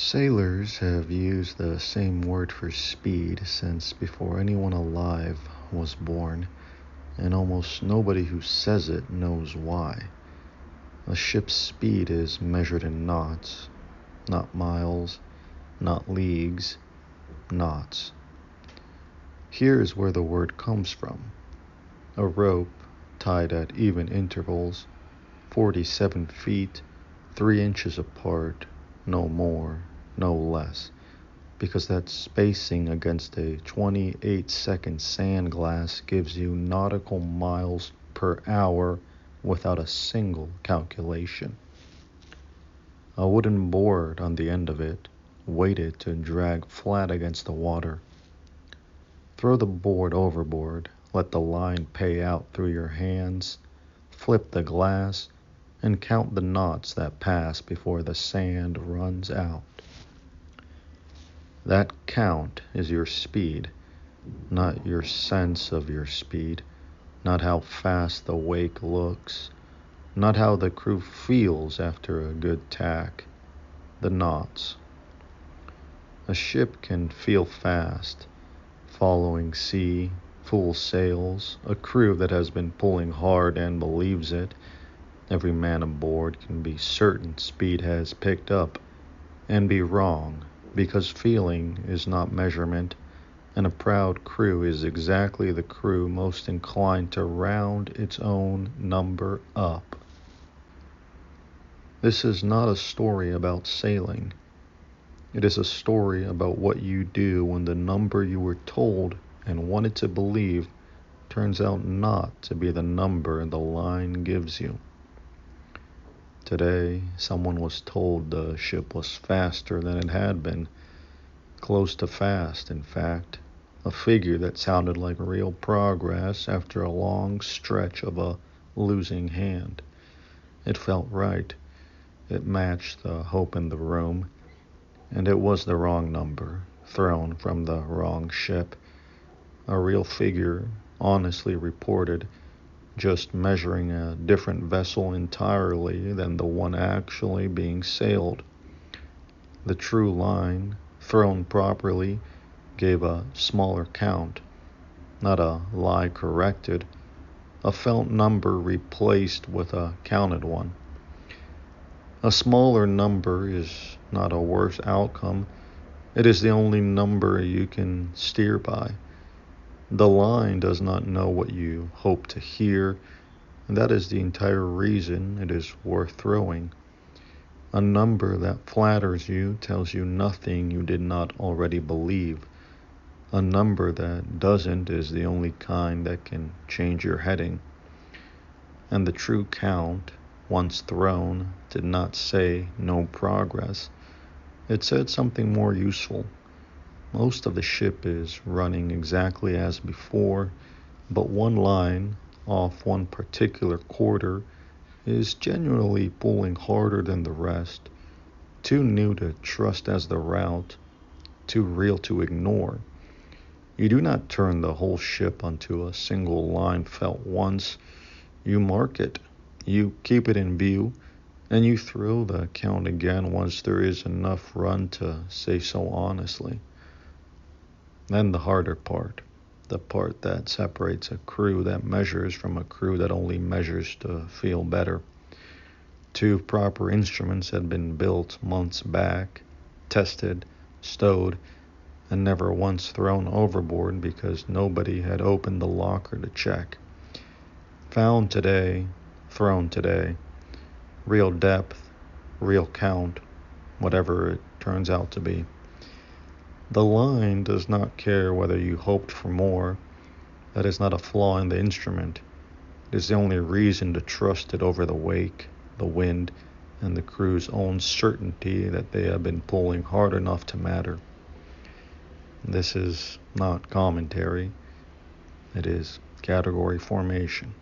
Sailors have used the same word for speed since before anyone alive was born, and almost nobody who says it knows why. A ship's speed is measured in knots, not miles, not leagues, knots. Here is where the word comes from. A rope tied at even intervals, 47 feet, 3 inches apart, no more, no less, because that spacing against a 28-second sand glass gives you nautical miles per hour without a single calculation. A wooden board on the end of it, weighted to drag flat against the water. Throw the board overboard, let the line pay out through your hands, flip the glass, and count the knots that pass before the sand runs out. That count is your speed, not your sense of your speed, not how fast the wake looks, not how the crew feels after a good tack, the knots. A ship can feel fast, following sea, full sails, a crew that has been pulling hard and believes it. Every man aboard can be certain speed has picked up, and be wrong, because feeling is not measurement, and a proud crew is exactly the crew most inclined to round its own number up. This is not a story about sailing. It is a story about what you do when the number you were told and wanted to believe turns out not to be the number the line gives you. Today, someone was told the ship was faster than it had been, close to fast, in fact, a figure that sounded like real progress after a long stretch of a losing hand. It felt right. It matched the hope in the room, and it was the wrong number, thrown from the wrong ship. A real figure, honestly reported, just measuring a different vessel entirely than the one actually being sailed. The true line, thrown properly, gave a smaller count, not a lie corrected, a felt number replaced with a counted one. A smaller number is not a worse outcome. It is the only number you can steer by. The line does not know what you hope to hear, and that is the entire reason it is worth throwing. A number that flatters you tells you nothing you did not already believe. A number that doesn't is the only kind that can change your heading. And the true count, once thrown, did not say no progress. It said something more useful. Most of the ship is running exactly as before, but one line, off one particular quarter, is genuinely pulling harder than the rest, too new to trust as the route, too real to ignore. You do not turn the whole ship onto a single line felt once. You mark it, you keep it in view, and you throw the count again once there is enough run to say so honestly. Then the harder part, the part that separates a crew that measures from a crew that only measures to feel better. 2 proper instruments had been built months back, tested, stowed, and never once thrown overboard because nobody had opened the locker to check. Found today, thrown today. Real depth, real count, whatever it turns out to be. The line does not care whether you hoped for more. That is not a flaw in the instrument. It is the only reason to trust it over the wake, the wind, and the crew's own certainty that they have been pulling hard enough to matter. This is not commentary. It is category formation.